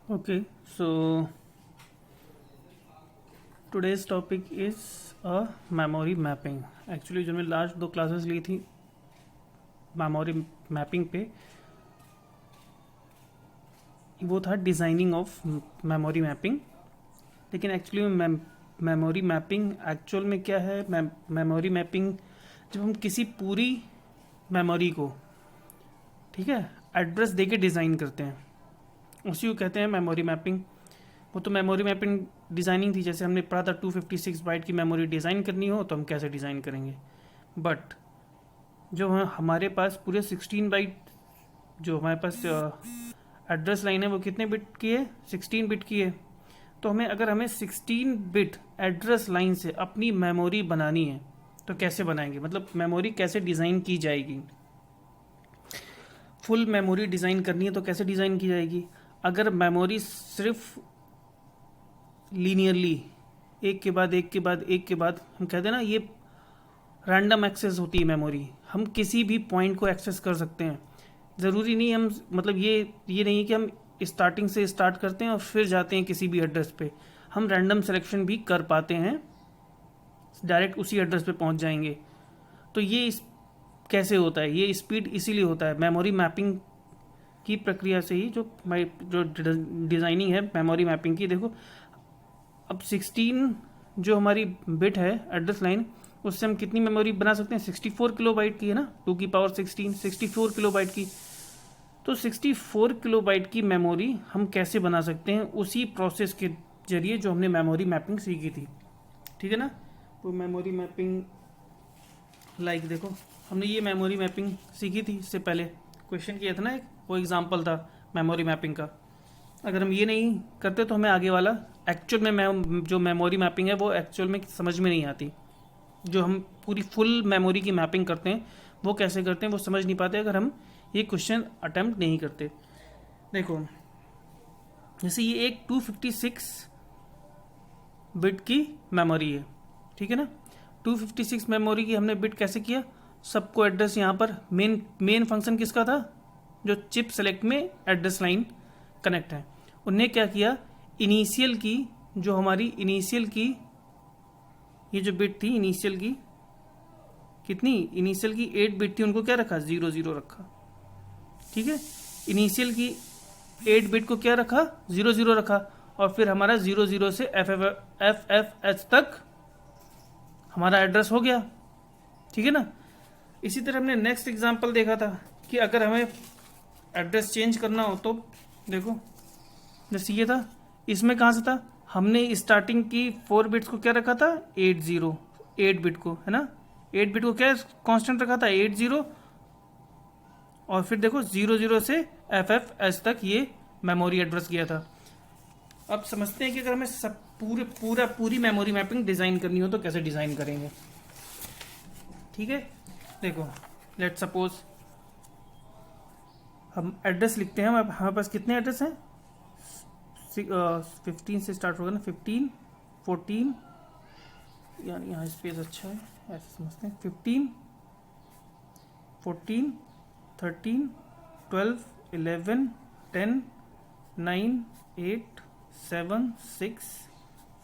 Okay, so today's topic is a memory mapping. Actually जो मैंने last दो classes ली थी मेमोरी मैपिंग पे, वो था डिज़ाइनिंग ऑफ मेमोरी मैपिंग। लेकिन एक्चुअली मेमोरी मैपिंग एक्चुअल में क्या है? मेमोरी मैपिंग जब हम किसी पूरी मेमोरी को, ठीक है, एड्रेस दे के डिज़ाइन करते हैं, उसी को कहते हैं मेमोरी मैपिंग। वो तो मेमोरी मैपिंग डिज़ाइनिंग थी, जैसे हमने पढ़ा था 256 बाइट की मेमोरी डिज़ाइन करनी हो तो हम कैसे डिज़ाइन करेंगे। बट जो हमारे पास पूरे 16 बाइट जो हमारे पास एड्रेस लाइन है वो कितने बिट की है? 16 बिट की है। तो अगर हमें 16 बिट एड्रेस लाइन से अपनी मेमोरी बनानी है तो कैसे बनाएंगे, मतलब मेमोरी कैसे डिज़ाइन की जाएगी। फुल मेमोरी डिज़ाइन करनी है तो कैसे डिज़ाइन की जाएगी। अगर मेमोरी सिर्फ लीनियरली एक के बाद एक के बाद एक के बाद, हम कहते हैं ना, ये रैंडम एक्सेस होती है मेमोरी, हम किसी भी पॉइंट को एक्सेस कर सकते हैं। ज़रूरी नहीं हम, मतलब ये नहीं है कि हम स्टार्टिंग से स्टार्ट करते हैं और फिर जाते हैं किसी भी एड्रेस पे। हम रैंडम सिलेक्शन भी कर पाते हैं, डायरेक्ट उसी एड्रेस पे पहुंच जाएंगे। तो कैसे होता है? ये स्पीड इसीलिए होता है मेमोरी मैपिंग की प्रक्रिया से ही। जो डिज़ाइनिंग है मेमोरी मैपिंग की, देखो अब 16 जो हमारी बिट है एड्रेस लाइन, उससे हम कितनी मेमोरी बना सकते हैं? 64 किलोबाइट की है ना, 2 की पावर 16, 64 किलोबाइट की। तो 64 किलोबाइट की मेमोरी हम कैसे बना सकते हैं? उसी प्रोसेस के जरिए जो हमने मेमोरी मैपिंग सीखी थी, ठीक है ना। तो मेमोरी मैपिंग देखो, हमने ये मेमोरी मैपिंग सीखी थी इससे पहले, क्वेश्चन किया था ना एक, वो एग्जाम्पल था मेमोरी मैपिंग का। अगर हम ये नहीं करते तो हमें आगे वाला एक्चुअल में जो मेमोरी मैपिंग है वो एक्चुअल में समझ में नहीं आती। जो हम पूरी फुल मेमोरी की मैपिंग करते हैं वो कैसे करते हैं वो समझ नहीं पाते अगर हम ये क्वेश्चन अटेम्प्ट नहीं करते। देखो, जैसे ये एक 256 बिट की मेमोरी है, ठीक है ना। 256 मेमोरी की हमने बिट कैसे किया? सबको एड्रेस यहाँ पर मेन फंक्शन किसका था? जो चिप सेलेक्ट में एड्रेस लाइन कनेक्ट है, उनने क्या किया, इनिशियल की, जो हमारी इनिशियल की ये जो बिट थी इनिशियल की, कितनी इनिशियल की 8 बिट थी, उनको क्या रखा? 00 रखा, ठीक है। इनिशियल की 8 बिट को क्या रखा? 00 रखा। और फिर हमारा 00 से FFH तक हमारा एड्रेस हो गया, ठीक है ना। इसी तरह हमने नेक्स्ट एग्जांपल देखा था कि अगर हमें एड्रेस चेंज करना हो तो देखो, जैसे ये था, इसमें कहाँ से था? हमने स्टार्टिंग की 4 बिट्स को क्या रखा था? 8 बिट को, है ना। 8 बिट को क्या कांस्टेंट रखा था? 80। और फिर देखो 00 से FFH तक ये मेमोरी एड्रेस गया था। अब समझते हैं कि अगर हमें सब पूरी मेमोरी मैपिंग डिज़ाइन करनी हो तो कैसे डिज़ाइन करेंगे, ठीक है। देखो, लेट सपोज हम एड्रेस लिखते हैं। हमारे पास कितने एड्रेस हैं? 15 से स्टार्ट होगा ना, 15, 14, यानी यहाँ स्पेस अच्छा है, ऐसे समझते हैं। 15, 14, 13, 12, 11, 10, 9, 8, 7, 6,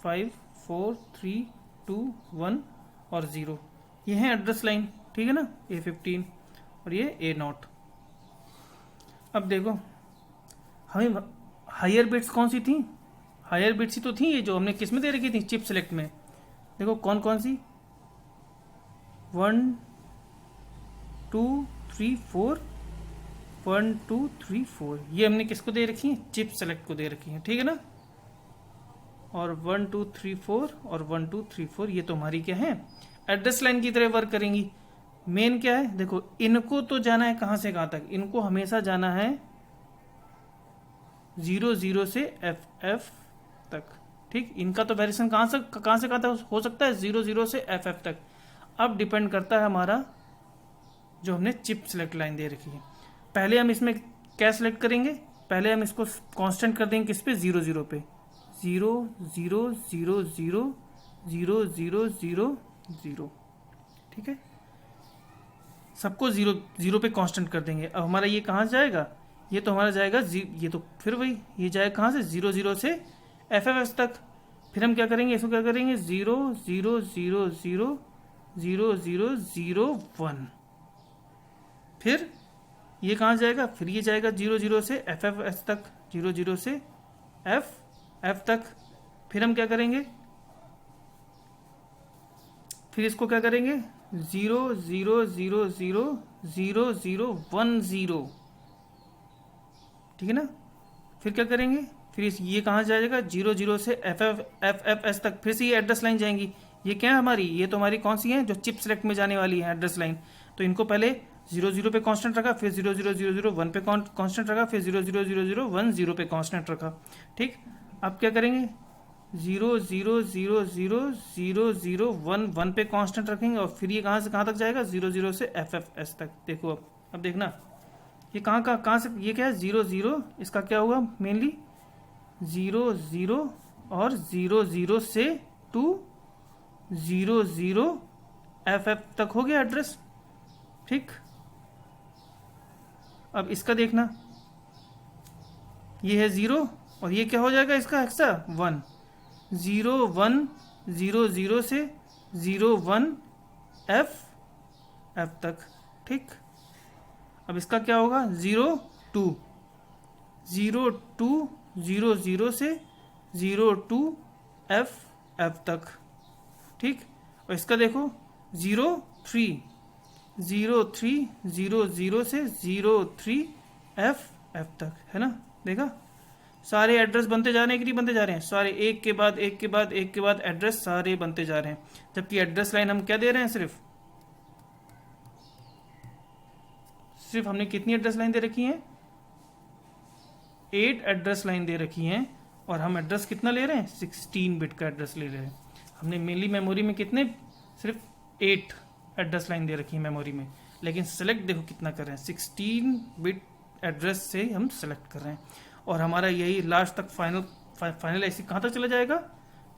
5, 4, 3, 2, 1 और 0। ये है एड्रेस लाइन, ठीक है ना। A15 और ये A0। अब देखो, हमें हायर बिट्स कौन सी थी? हायर बिट्स ही तो थी ये, जो हमने किस में दे रखी थी? चिप सेलेक्ट में। देखो कौन कौन सी? 1 2 3 4, 1 2 3 4, ये हमने किसको दे रखी है? चिप सेलेक्ट को दे रखी है, ठीक है ना। और 1 2 3 4 और 1 2 3 4 ये तो हमारी क्या है? एड्रेस लाइन की तरह वर्क करेंगी। मेन क्या है? देखो, इनको तो जाना है कहां से कहां तक? इनको हमेशा जाना है 00 से FF तक, ठीक। इनका तो वेरिएशन कहां से कहां तक हो सकता है? 00 से FF तक। अब डिपेंड करता है हमारा जो हमने चिप सेलेक्ट लाइन दे रखी है। पहले हम इसमें क्या सेलेक्ट करेंगे? पहले हम इसको कांस्टेंट कर देंगे किस पे? 00 पे। 0 0 0 0 0 0 0 0, ठीक है। सबको 0 0 पे कांस्टेंट कर देंगे। अब हमारा ये कहाँ जाएगा? ये तो हमारा जाएगा ये तो फिर वही, ये जाएगा कहाँ से, 0 0 से एफ एफ एस तक। फिर हम क्या करेंगे, इसको क्या करेंगे, 0 0 0 0 0 0 0 1। फिर ये कहाँ जाएगा, फिर ये जाएगा 0 0 से एफ एफ एस तक, 0 0 से एफ एफ तक। फिर हम क्या करेंगे, फिर इसको क्या करेंगे, 0 0 0 0 0 0 1 0, ठीक है ना। फिर क्या करेंगे, फिर ये कहाँ जाएगा, 0 0 से एफ एफ एस तक। फिर से ये एड्रेस लाइन जाएंगी। ये क्या है हमारी, ये तो हमारी कौन सी है, जो चिप सेलेक्ट में जाने वाली है एड्रेस लाइन। तो इनको पहले 0 0 पे कांस्टेंट रखा, फिर 0 0 0 0 1 पे कांस्टेंट रखा, फिर 0 0 0 0 1 0 पे कांस्टेंट रखा। ठीक, अब क्या करेंगे, 0 0 0 0 0 0 1 1 पे कांस्टेंट रखेंगे, और फिर ये कहाँ से कहाँ तक जाएगा, 0 0 से एफ एफ एस तक। देखो अब देखना ये कहाँ से, ये क्या है, 0 0, इसका क्या हुआ मेनली, 0 0 और 0 0 से 2 0 0 एफ एफ तक हो गया एड्रेस। ठीक, अब इसका देखना, ये है 0 और ये क्या हो जाएगा इसका एक्स्ट्रा 1, 0 1 0 0 से 0 1 एफ एफ तक। ठीक, अब इसका क्या होगा, 0 2 0 2 0 0 से 0 2 एफ एफ तक। ठीक, और इसका देखो 0 3 0 3 0 0 से 0 3 एफ एफ तक, है ना। देखा, सारे एड्रेस बनते जा रहे हैं कि नहीं बनते जा रहे हैं, सारे एक के बाद एक के बाद एक के बाद एड्रेस सारे बनते जा रहे हैं। जबकि एड्रेस लाइन हम क्या दे रहे हैं, सिर्फ हमने कितनी एड्रेस लाइन दे रखी है, 8 एड्रेस लाइन दे रखी हैं, और हम एड्रेस कितना ले रहे हैं, 16 बिट का एड्रेस ले रहे हैं। हमने मेनली मेमोरी में कितने, सिर्फ 8 एड्रेस लाइन दे रखी है मेमोरी में, लेकिन सेलेक्ट देखो कितना कर रहे हैं, 16 बिट एड्रेस से हम सेलेक्ट कर रहे हैं। और हमारा यही लास्ट तक फाइनल ऐसे कहाँ तक चला जाएगा,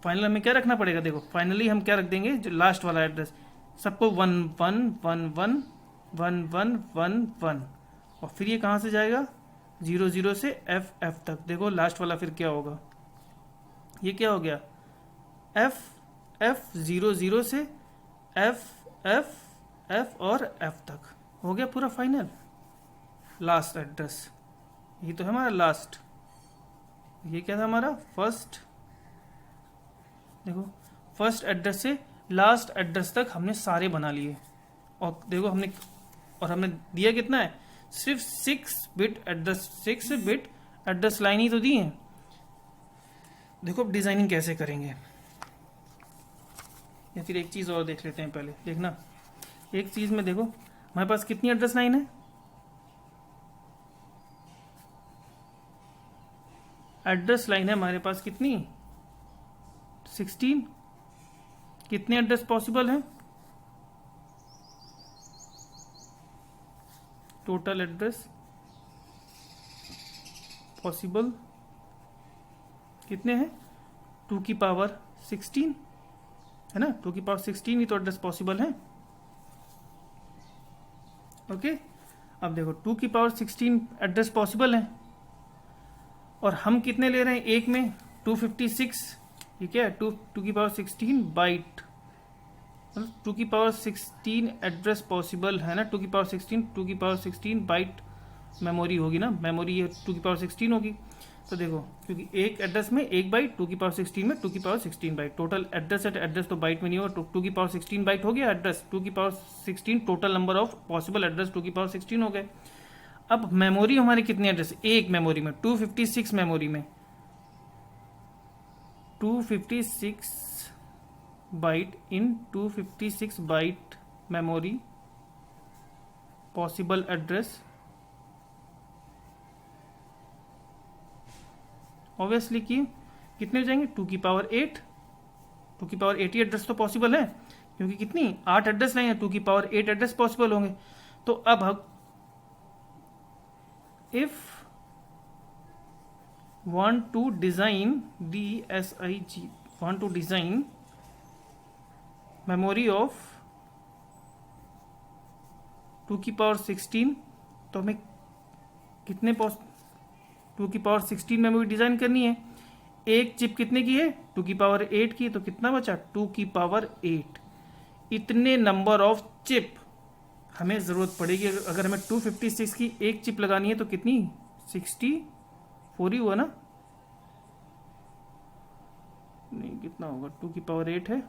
फाइनल हमें क्या रखना पड़ेगा, देखो फाइनली हम क्या रख देंगे, जो लास्ट वाला एड्रेस सबको 1 1 1 1 1 1 1 1, और फिर ये कहाँ से जाएगा, 0 0 से एफ एफ तक। देखो लास्ट वाला फिर क्या होगा, ये क्या हो गया, एफ एफ 0 0 से एफ एफ एफ और एफ तक हो गया पूरा फाइनल लास्ट एड्रेस। ये तो है हमारा लास्ट, ये क्या था हमारा फर्स्ट। देखो फर्स्ट एड्रेस से लास्ट एड्रेस तक हमने सारे बना लिए, और देखो हमने दिया कितना है, सिर्फ 6 बिट एड्रेस लाइन ही तो दी है। देखो अब डिजाइनिंग कैसे करेंगे, या फिर एक चीज और देख लेते हैं पहले। देखना एक चीज में, देखो हमारे पास कितनी एड्रेस लाइन है, एड्रेस लाइन है हमारे पास कितनी, 16। कितने एड्रेस पॉसिबल हैं, टोटल एड्रेस पॉसिबल कितने हैं, 2 की पावर 16 है ना, 2 की पावर 16 ही तो एड्रेस पॉसिबल है। ओके, अब देखो 2 की पावर 16 एड्रेस पॉसिबल है, और हम कितने ले रहे हैं एक में, 256। ये क्या है, 2 की पावर 16 बाइट, मतलब 2 की पावर 16 एड्रेस पॉसिबल है ना, 2 की पावर 16 बाइट मेमोरी होगी ना, मेमोरी ये 2 की पावर 16 होगी। तो देखो क्योंकि एक एड्रेस में एक बाइट, 2 की पावर 16 में 2 की power 16 byte, total address address तो बाइट में नहीं होगा, 2 की पावर 16 बाइट हो गया एड्रेस, 2 की power 16 total number of possible address 2 की पावर 16 हो गए। अब मेमोरी हमारी कितनी एड्रेस, एक मेमोरी में 256 मेमोरी में 256 byte in 256 byte memory possible address, obviously कि कितने हो जाएंगे, 2 की पावर 8, 2 की पावर 8 ही एड्रेस तो पॉसिबल है, क्योंकि कितनी 8 एड्रेस लाइन है, 2 की पावर 8 एड्रेस पॉसिबल होंगे। तो अब हम if want to design memory of 2 की पावर 16, तो हमें कितने 2 की पावर 16 मेमोरी डिज़ाइन करनी है। एक चिप कितने की है, 2 की पावर 8 की, तो कितना बचा 2 की पावर 8। इतने नंबर ऑफ चिप हमें ज़रूरत पड़ेगी। अगर हमें 256 की एक चिप लगानी है तो कितनी, 64 ही हुआ ना, नहीं कितना होगा, 2 की पावर 8 है,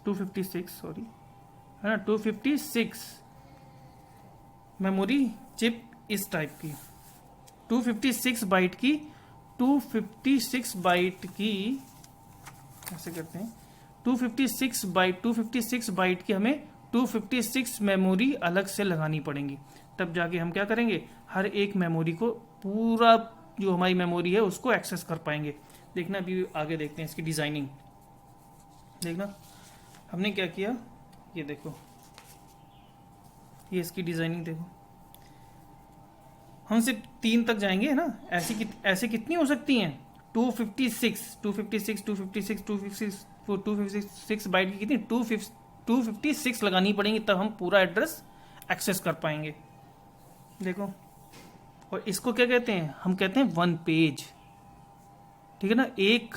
256 सॉरी, है ना, 256 मेमोरी चिप इस टाइप की, 256 बाइट की, 256 बाइट की, ऐसे करते हैं, 256 बाइट की हमें 256 मेमोरी अलग से लगानी पड़ेंगी। तब जाके हम क्या करेंगे, हर एक मेमोरी को, पूरा जो हमारी मेमोरी है उसको एक्सेस कर पाएंगे। देखना अभी आगे देखते हैं इसकी डिज़ाइनिंग। देखना हमने क्या किया, ये देखो, ये इसकी डिज़ाइनिंग देखो। हम सिर्फ 3 तक जाएंगे, है ना, ऐसे कितनी हो सकती हैं, 256 बाइट की कितनी, 256 लगानी पड़ेंगी, तब हम पूरा एड्रेस एक्सेस कर पाएंगे। देखो, और इसको क्या कहते हैं, हम कहते हैं 1 पेज, ठीक है ना। एक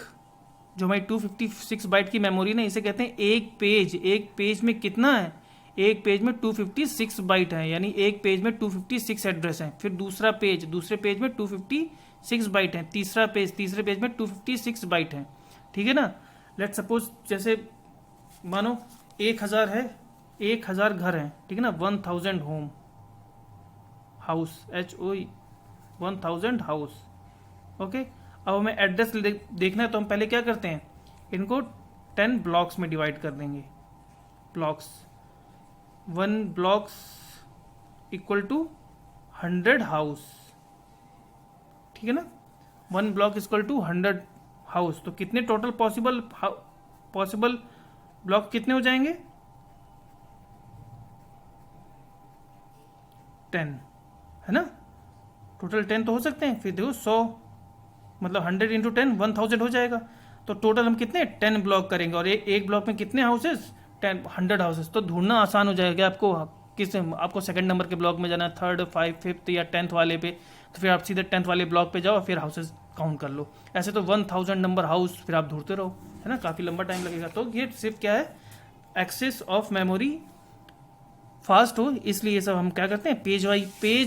जो हमारी 256 बाइट की मेमोरी ना, इसे कहते हैं एक पेज। एक पेज में कितना है, एक पेज में 256 बाइट है, यानी एक पेज में 256 एड्रेस हैं। फिर दूसरा पेज, दूसरे पेज में 256 बाइट हैं, तीसरा पेज, तीसरे पेज में 256 बाइट हैं, ठीक है ना। लेट सपोज जैसे मानो 1000 है, 1000 घर हैं, ठीक है ना, 1000 home house, HO 1000 house, okay. अब हमें एड्रेस देखना है तो हम पहले क्या करते हैं, इनको 10 ब्लॉक्स में डिवाइड कर देंगे। Blocks, 1 blocks equal to 100 house, ठीक है ना, 1 ब्लॉक इक्वल टू 100 हाउस। तो कितने टोटल पॉसिबल ब्लॉक कितने हो जाएंगे, 10, है ना, टोटल 10 तो हो सकते हैं। फिर देखो 100 मतलब 100 इंटू 10 1000 हो जाएगा। तो टोटल हम कितने 10 ब्लॉक करेंगे, और एक ब्लॉक में कितने हाउसेस, 100 हाउसेस। तो ढूंढना आसान हो जाएगा आपको, आपको सेकंड नंबर के ब्लॉक में जाना है, 3rd 5th 5th या 10th वाले पे, तो फिर आप सीधे 10th वाले ब्लॉक पे जाओ, फिर हाउसेस काउंट कर लो। ऐसे तो 1000 नंबर हाउस फिर आप ढूंढते रहो, है ना, काफ़ी लंबा टाइम लगेगा। तो ये सिर्फ क्या है, एक्सेस ऑफ मेमोरी फास्ट हो, इसलिए ये सब हम क्या करते हैं, पेज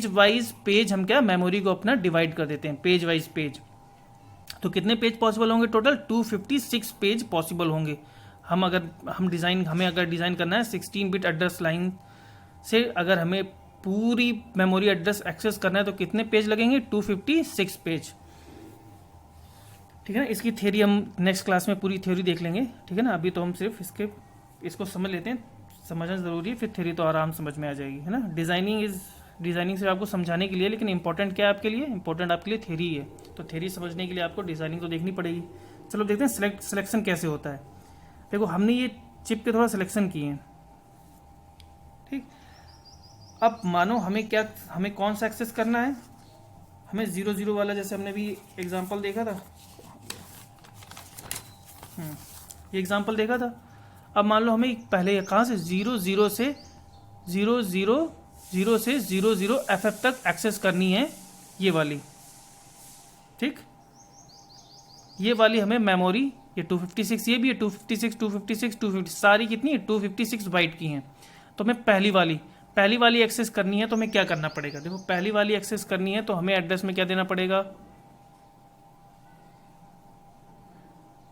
वाइज पेज हम क्या मेमोरी को अपना डिवाइड कर देते हैं, पेज वाइज पेज। तो कितने पेज पॉसिबल होंगे टोटल, 256 पेज पॉसिबल होंगे। हमें अगर डिज़ाइन करना है 16 बिट एड्रेस लाइन से, अगर हमें पूरी मेमोरी एड्रेस एक्सेस करना है तो कितने पेज लगेंगे, 256 पेज, ठीक है ना। इसकी थ्योरी हम नेक्स्ट क्लास में पूरी थ्योरी देख लेंगे, ठीक है ना। अभी तो हम सिर्फ इसको समझ लेते हैं, समझना ज़रूरी है, फिर थ्योरी तो आराम समझ में आ जाएगी, है ना। डिज़ाइनिंग सिर्फ आपको समझाने के लिए, लेकिन इंपॉर्टेंट क्या है आपके लिए, इंपॉर्टेंट आपके लिए थ्योरी है। तो थ्योरी समझने के लिए आपको डिज़ाइनिंग तो देखनी पड़ेगी। चलो देखते हैं सिलेक्शन कैसे होता है। देखो हमने ये चिप के थोड़ा सिलेक्शन किए हैं, ठीक। अब मानो हमें कौन सा एक्सेस करना है, हमें 00 वाला, जैसे हमने भी एग्जाम्पल देखा था, ये एग्जाम्पल देखा था। अब मान लो हमें पहले कहाँ से 00 से 00 FF तक एक्सेस करनी है, ये वाली, ठीक। ये वाली हमें मेमोरी, ये 256, ये भी है 256 सारी कितनी है, 256 बाइट की हैं। तो हमें पहली वाली एक्सेस करनी है, तो हमें क्या करना पड़ेगा, देखो पहली वाली एक्सेस करनी है तो हमें एड्रेस में क्या देना पड़ेगा,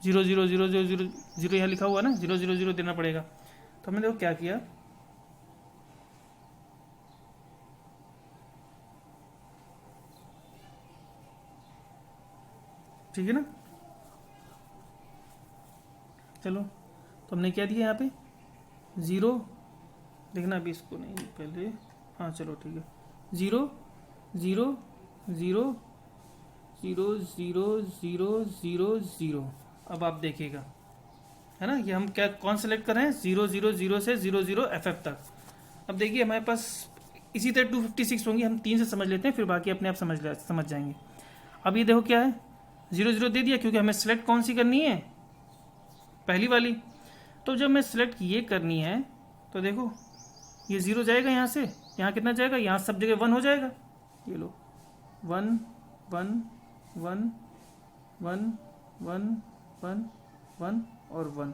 00000 यहाँ लिखा हुआ ना, 000 देना पड़ेगा। तो हमने देखो क्या किया, ठीक है ना। चलो तो हमने क्या दिया यहाँ पे 0, देखना अभी इसको नहीं पहले, हाँ चलो ठीक है, 0 0 0 0 0 0 0 0। अब आप देखिएगा, है ना, ये हम क्या कौन सेलेक्ट कर रहे हैं, 000 से 00 FF तक। अब देखिए हमारे पास इसी तरह 256 होंगी, हम 3 से समझ लेते हैं, फिर बाकी अपने आप समझ जाएंगे। अब ये देखो क्या है, 00 दे दिया, क्योंकि हमें सेलेक्ट कौन सी करनी है, पहली वाली। तो जब मैं सेलेक्ट ये करनी है तो देखो ये 0 जाएगा यहाँ से, यहाँ कितना जाएगा, यहाँ सब जगह 1 हो जाएगा, ये लो 1 1 1 1 1 1 1 और 1,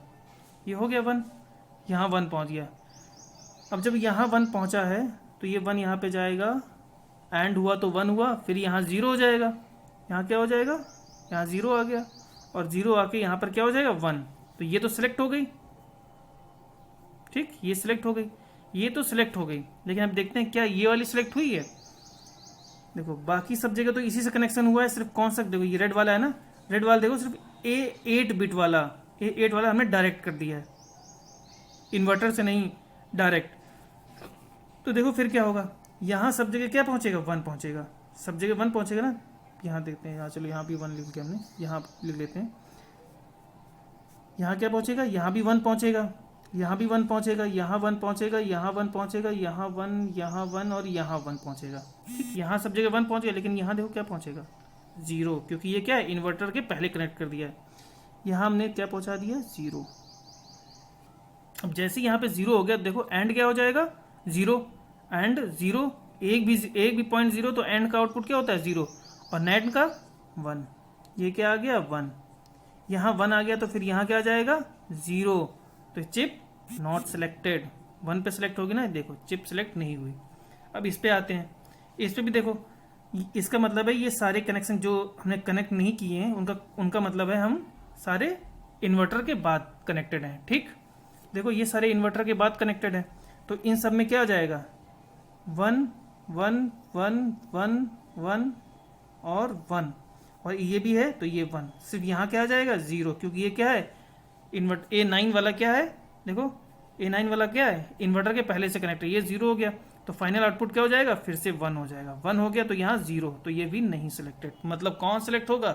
ये हो गया 1, यहाँ 1 पहुँच गया। अब जब यहाँ 1 पहुँचा है तो ये 1 यहाँ पे जाएगा, एंड हुआ तो 1 हुआ, फिर यहाँ 0 हो जाएगा, यहाँ क्या हो जाएगा, यहाँ 0 आ गया, और 0 आके यहाँ पर क्या हो जाएगा 1, तो ये तो सिलेक्ट हो गई, ठीक, ये सिलेक्ट हो गई, ये तो सिलेक्ट हो गई, लेकिन अब देखते हैं क्या ये वाली सिलेक्ट हुई है। देखो बाकी सब जगह तो इसी से कनेक्शन हुआ है, सिर्फ कौन सा, देखो ये रेड वाला है ना, रेड वाला देखो सिर्फ A8 बिट वाला, A8 वाला हमने डायरेक्ट कर दिया है, इन्वर्टर से नहीं, डायरेक्ट। तो देखो फिर क्या होगा, यहाँ सब जगह क्या पहुँचेगा, 1 पहुँचेगा, सब जगह 1 पहुँचेगा ना। यहाँ देखते हैं, यहाँ चलो यहाँ भी 1 लिख दिया हमने, यहाँ लिख लेते हैं, यहाँ क्या पहुँचेगा, यहाँ भी 1 पहुँचेगा, यहाँ भी 1 पहुँचेगा, यहाँ 1 पहुँचेगा, यहाँ 1 पहुँचेगा, यहाँ 1, यहाँ 1 और यहाँ 1 पहुँचेगा, ठीक, यहाँ सब जगह 1 पहुँचेगा, लेकिन यहाँ देखो क्या पहुँचेगा 0, क्योंकि ये क्या है, इन्वर्टर के पहले कनेक्ट कर दिया है। यहाँ हमने क्या पहुँचा दिया 0। अब जैसे यहाँ पे 0 हो गया, देखो एंड क्या हो जाएगा 0, एंड 0, एक भी पॉइंट 0, तो एंड का आउटपुट क्या होता है 0, और नेट का 1, ये क्या आ गया 1, यहाँ 1 आ गया, तो फिर यहाँ क्या आ जाएगा 0, तो चिप नॉट सिलेक्टेड, 1 पे सिलेक्ट होगी ना, देखो चिप सिलेक्ट नहीं हुई। अब इस पे आते हैं, इस पे भी देखो, इसका मतलब है ये सारे कनेक्शन जो हमने कनेक्ट नहीं किए हैं उनका मतलब है हम सारे इन्वर्टर के बाद कनेक्टेड हैं, ठीक। देखो ये सारे इन्वर्टर के बाद कनेक्टेड हैं, तो इन सब में क्या आ जाएगा 1 1 1 1 1 और 1, और ये भी है तो ये 1, सिर्फ यहाँ क्या आ जाएगा 0, क्योंकि ये क्या है A9 वाला क्या है, देखो A9 वाला क्या है, इन्वर्टर के पहले से कनेक्ट है, ये 0 हो गया, तो फाइनल आउटपुट क्या हो जाएगा, फिर से 1 हो जाएगा, 1 हो गया तो यहाँ 0, तो ये भी नहीं सिलेक्टेड, मतलब कौन सिलेक्ट होगा,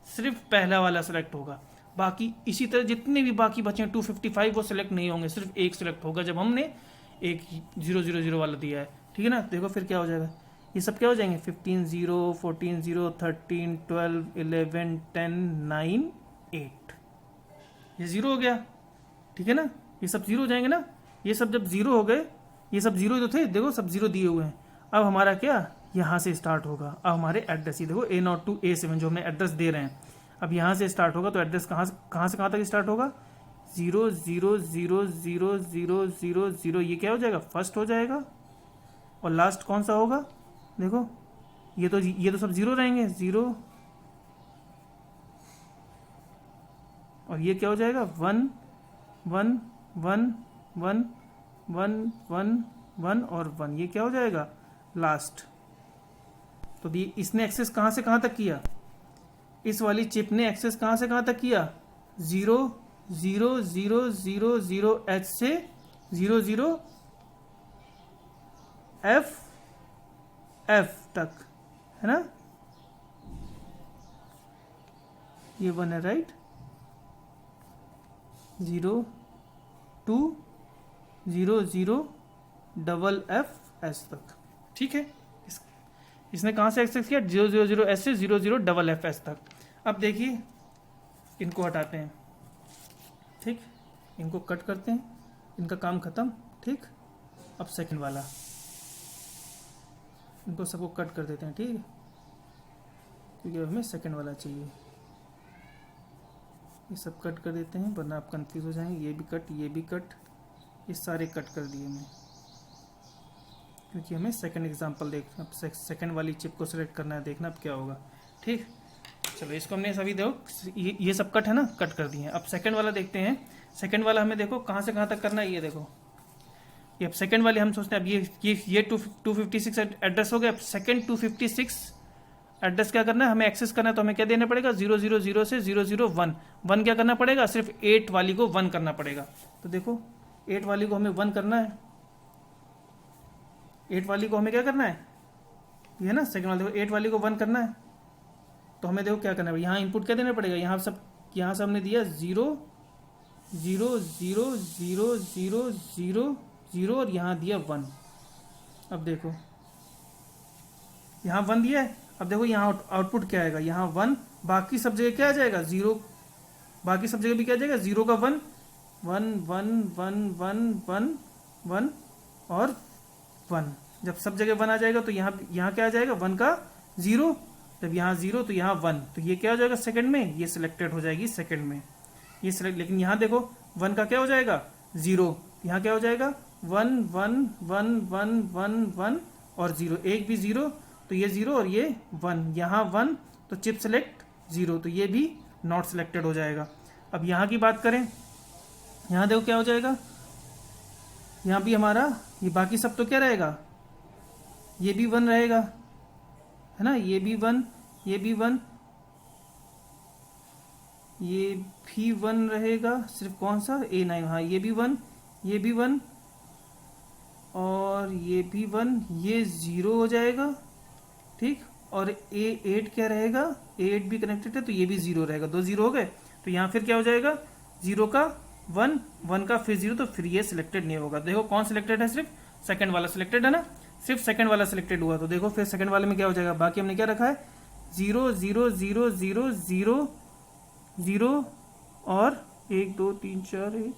सिर्फ पहला वाला सिलेक्ट होगा, बाकी इसी तरह जितने भी बाकी बचे हैं 255 वो सिलेक्ट नहीं होंगे, सिर्फ एक सिलेक्ट होगा जब हमने एक 000 वाला दिया है, ठीक है ना। देखो फिर क्या हो जाएगा, ये सब क्या हो जाएंगे 15 0 14 0 13 12 11 10 9 8, ये 0 हो गया, ठीक है ना, ये सब 0 हो जाएंगे ना, ये सब जब 0 हो गए, ये सब 0 जो थे देखो सब 0 दिए हुए हैं। अब हमारा क्या यहाँ से स्टार्ट होगा, अब हमारे एड्रेस ही देखो A0 to A7 जो हमने एड्रेस दे रहे हैं, अब यहाँ से स्टार्ट होगा, तो एड्रेस कहाँ से कहाँ तक स्टार्ट होगा 0 0 0 0 0 0 0, ये क्या हो जाएगा फर्स्ट हो जाएगा, और लास्ट कौन सा होगा, देखो ये तो सब 0 रहेंगे 0, और ये क्या हो जाएगा 1 1 1 1 1 1 1 और 1, ये क्या हो जाएगा लास्ट। तो इसने एक्सेस कहाँ से कहाँ तक किया, इस वाली चिप ने एक्सेस कहाँ से कहाँ तक किया 0 0 0 0 0 H से 0 0 F तक, है ना, ये 1 है राइट, 0 2 0 0 डबल F S तक, ठीक है। इसने कहाँ से एक्सेस किया 0 0 0 S से 0 0 डबल F S तक। अब देखिए इनको हटाते हैं, ठीक, इनको कट करते हैं, इनका काम खत्म, ठीक। अब सेकंड वाला, इनको सबको कट कर देते हैं, ठीक है, क्योंकि हमें सेकंड वाला चाहिए, ये सब कट कर देते हैं वरना आप कंफ्यूज हो जाएंगे, ये भी कट, ये भी कट, ये सारे कट कर दिए मैं, क्योंकि हमें सेकंड एग्जांपल देखना, सेकंड वाली चिप को सिलेक्ट करना है, देखना अब क्या होगा, ठीक। चलो इसको हमने सभी देखो ये सब कट है ना, कट कर दिए हैं। अब सेकंड वाला देखते हैं, सेकंड वाला हमें देखो कहाँ से कहाँ तक करना है, ये देखो, ये अब सेकंड वाली हम सोचते हैं, अब ये 256 एड्रेस हो गया, अब सेकंड 256 एड्रेस क्या करना है, हमें एक्सेस करना है, तो हमें क्या देना पड़ेगा 0 0 0 से 0 0 1 1 क्या करना पड़ेगा, सिर्फ 8 वाली को 1 करना पड़ेगा। तो देखो 8 वाली को हमें 1 करना है, 8 वाली को हमें क्या करना है, ये है ना सेकंड वाली, देखो 8 वाली को 1 करना है, तो हमें देखो क्या करना है, यहाँ इनपुट क्या देना पड़ेगा, यहाँ से हमने दिया 0 0 0 0 0 0 0 और यहाँ दिया 1। अब देखो यहाँ 1 दिया है, अब देखो यहाँ आउटपुट क्या आएगा, यहाँ 1, बाकी सब जगह क्या आ जाएगा 0, बाकी सब जगह भी क्या आ जाएगा 0 का 1 1 1 1 1 1 1 और 1, जब सब जगह 1 आ जाएगा तो यहाँ क्या आ जाएगा 1 का 0 जब यहाँ 0 तो यहाँ 1, तो ये क्या हो जाएगा सेकंड में, ये सिलेक्टेड हो जाएगी सेकंड में, ये सिलेक्ट। लेकिन यहाँ देखो 1 का क्या हो जाएगा 0, यहाँ क्या हो जाएगा 1 1 1 1 1 1 और 0, एक भी 0 तो ये 0 और ये 1, यहाँ 1 तो चिप सेलेक्ट 0, तो ये भी नॉट सिलेक्टेड हो जाएगा। अब यहाँ की बात करें, यहाँ देखो क्या हो जाएगा, यहाँ भी हमारा ये बाकी सब तो क्या रहेगा, ये भी 1 रहेगा, है ना, ये भी 1, ये भी 1, ये भी 1 रहेगा, सिर्फ कौन सा A9, हाँ ये भी 1, ये भी 1 और ये भी 1, ये 0 हो जाएगा, ठीक। और A8 क्या रहेगा, A8 भी कनेक्टेड है तो ये भी 0 रहेगा, 2 0 हो गए। तो यहाँ फिर क्या हो जाएगा 0 का 1, 1 का फिर 0, तो फिर ये सिलेक्टेड नहीं होगा। देखो कौन सिलेक्टेड है, सिर्फ सेकंड वाला सिलेक्टेड है ना, सिर्फ सेकंड वाला सिलेक्टेड हुआ। तो देखो फिर सेकंड वाले में क्या हो जाएगा, बाकी हमने क्या रखा है 0 0 0 0 0 0 और 1 2 3 4 1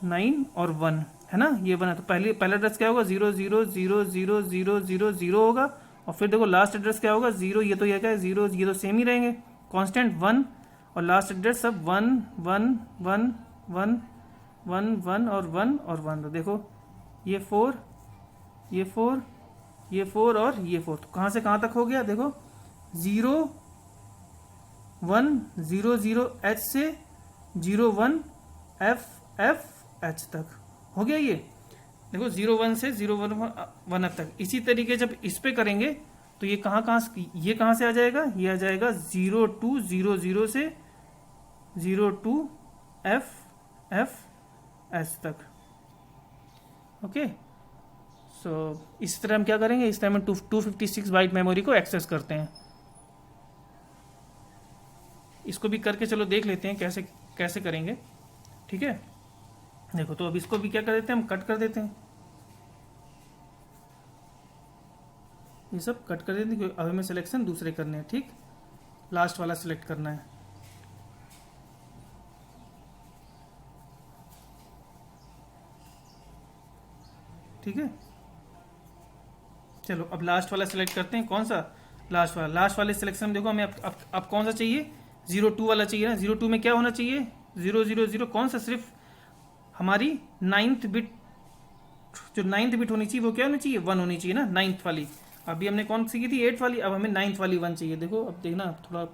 9 और 1, है ना, ये बना। तो पहला एड्रेस क्या होगा 0 0 0 0 0 0 0 होगा, और फिर देखो लास्ट एड्रेस क्या होगा 0, ये तो ये क्या है 0, ये तो सेम ही रहेंगे कांस्टेंट 1, और लास्ट एड्रेस सब 1 1 1 1 1 1 और 1 और 1। तो देखो ये 4, ये 4, ये 4 और ये 4, तो कहाँ से कहाँ तक हो गया, देखो 0 1 0 0 H से 0 1 F F H तक हो गया। ये देखो 0 1 से 0 1 1 F तक। इसी तरीके जब इस पे करेंगे तो ये ये कहाँ से आ जाएगा, ये आ जाएगा 0 2 0 0 से 0 2 F F H तक। ओके, सो इस तरह हम क्या करेंगे, इस तरह हम 256 बाइट मेमोरी को एक्सेस करते हैं। इसको भी करके चलो देख लेते हैं कैसे कैसे करेंगे, ठीक है। देखो तो अब इसको भी क्या कर देते हैं, हम कट कर देते हैं, ये सब कट कर देते हैं क्योंकि अब हमें सिलेक्शन दूसरे करने हैं, ठीक, लास्ट वाला सिलेक्ट करना है। ठीक है, चलो अब लास्ट वाला सिलेक्ट करते हैं। कौन सा लास्ट वाला, लास्ट वाले सिलेक्शन देखो हमें अब कौन सा चाहिए, 02 वाला चाहिए ना। 02 में क्या होना चाहिए 0 0 0, कौन सा, सिर्फ हमारी 9th बिट, जो 9th बिट होनी चाहिए वो क्या होनी चाहिए 1 होनी चाहिए ना, 9th वाली। अभी हमने कौन सी की थी 8 वाली, अब हमें 9th वाली 1 चाहिए। देखो अब देखना थोड़ा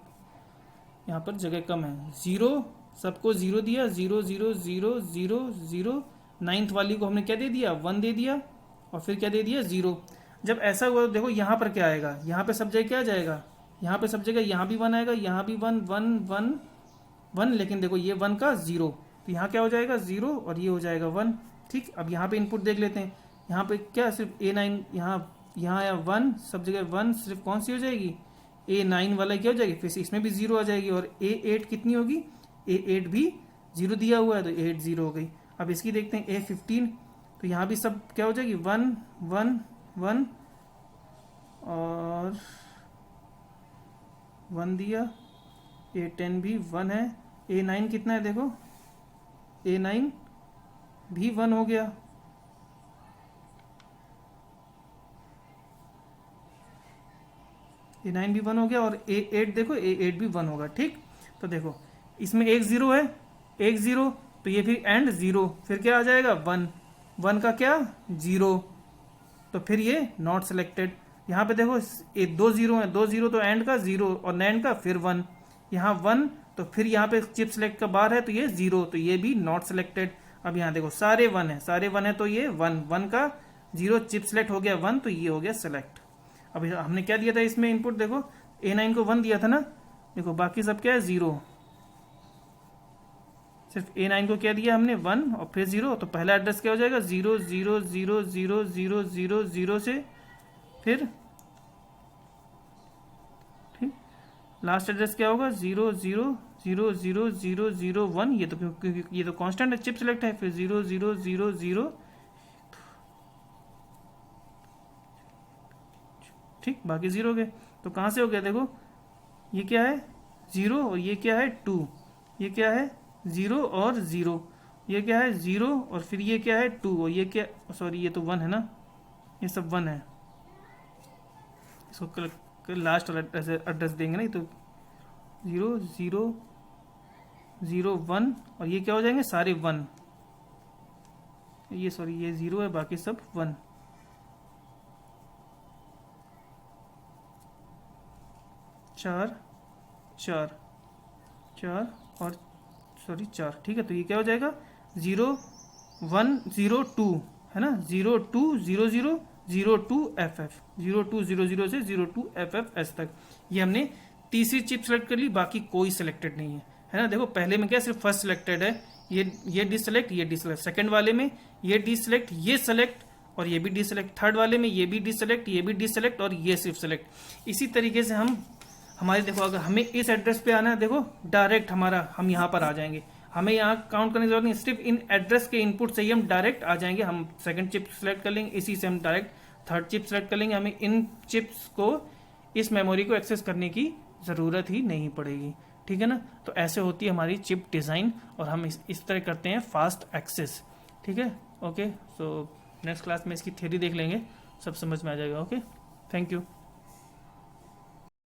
यहाँ पर जगह कम है, 0 सबको 0 दिया, 0 0 0 0 0, 9th वाली को हमने क्या दे दिया 1 दे दिया, और फिर क्या दे दिया 0। जब ऐसा हुआ तो देखो यहाँ पर क्या आएगा, यहाँ पे सब जगह क्या आ जाएगा, यहाँ पे सब जगह यहाँ भी 1 आएगा, यहाँ भी 1 1 1 1, लेकिन देखो ये 1 का 0, तो यहाँ क्या हो जाएगा 0 और ये हो जाएगा 1। ठीक, अब यहाँ पे इनपुट देख लेते हैं, यहाँ पे क्या सिर्फ A9, यहाँ आया 1, सब जगह 1, सिर्फ कौन सी हो जाएगी A9 वाला क्या हो जाएगी, फिर इसमें भी 0 आ जाएगी, और A8 कितनी होगी, A8 भी 0 दिया हुआ है तो 8 0 हो गई। अब इसकी देखते हैं A15, तो यहाँ भी सब क्या हो जाएगी 1 1 1 और 1 दिया, A10 भी 1 है, A9 कितना है देखो, A9 भी 1 हो गया, A9 भी 1 हो गया, और A8 देखो A8 भी 1 होगा। ठीक, तो देखो इसमें एक 0 है, एक 0, तो ये फिर एंड 0, फिर क्या आ जाएगा 1 1 का क्या 0, तो फिर ये नॉट सिलेक्टेड। यहाँ पे देखो ये 2 0 है, 2 0 तो एंड का 0 और नैंड का फिर 1, यहाँ 1, तो फिर यहाँ पे चिप सेलेक्ट का बार है तो ये 0, तो ये भी नॉट सिलेक्टेड। अब यहाँ देखो सारे 1 है, सारे 1 है, तो ये 1 1 का 0 चिप सेलेक्ट हो गया 1, तो ये हो गया सेलेक्ट। अब हमने क्या दिया था इसमें इनपुट, देखो A9 को 1 दिया था ना, देखो बाकी सब क्या है 0, सिर्फ A9 को क्या दिया हमने 1 और फिर 0, तो पहला एड्रेस क्या हो जाएगा 0 0 0 0 0 0 0 से फिर ठीक लास्ट एड्रेस क्या होगा 0 0 0 0 0 0 1, ये तो क्योंकि ये तो कांस्टेंट है, चिप सेलेक्ट है, फिर 0 0 0 0, ठीक, बाकी 0 हो गए। तो कहाँ से हो गया देखो, ये क्या है 0 और ये क्या है 2, ये क्या है 0 और 0, ये क्या है 0 और फिर ये क्या है 2, और ये क्या, सॉरी ये तो 1 है ना, ये सब 1 है, इसको लास्ट एड्रेस देंगे ना, तो 0 0 0 1 और ये क्या हो जाएंगे सारे 1, ये सॉरी ये 0 है बाकी सब 1। चार चार चार और सॉरी 4, ठीक है। तो ये क्या हो जाएगा 0 1 0 2 है ना, 0 2 0 0 0 2 FF, 0 2 0 0 से 0 2 FFS तक। ये हमने तीसरी चिप सेलेक्ट कर ली, बाकी कोई सिलेक्टेड नहीं है ना। देखो पहले में क्या सिर्फ फर्स्ट सिलेक्टेड है, ये डिसलेक्ट ये डिसलेक्ट, सेकंड वाले में ये डिसलेक्ट ये सेलेक्ट और ये भी डिसलेक्ट, थर्ड वाले में ये भी डिसलेक्ट ये भी डिसलेक्ट और ये सिर्फ सेलेक्ट। इसी तरीके से हम हमारे देखो अगर हमें इस एड्रेस पे आना है, देखो डायरेक्ट हम यहाँ पर आ जाएंगे, हमें यहाँ काउंट करने की जरूरत नहीं, सिर्फ इन एड्रेस के इनपुट से ही हम डायरेक्ट आ जाएंगे। हम सेकंड चिप सेलेक्ट कर लेंगे, इसी से हम डायरेक्ट थर्ड चिप सेलेक्ट कर लेंगे, हमें इन चिप्स को इस मेमोरी को एक्सेस करने की ज़रूरत ही नहीं पड़ेगी, ठीक है ना। तो ऐसे होती है हमारी चिप डिज़ाइन और हम इस तरह करते हैं फास्ट एक्सेस, ठीक है। ओके, सो नेक्स्ट क्लास में इसकी थ्योरी देख लेंगे, सब समझ में आ जाएगा। Okay, thank you.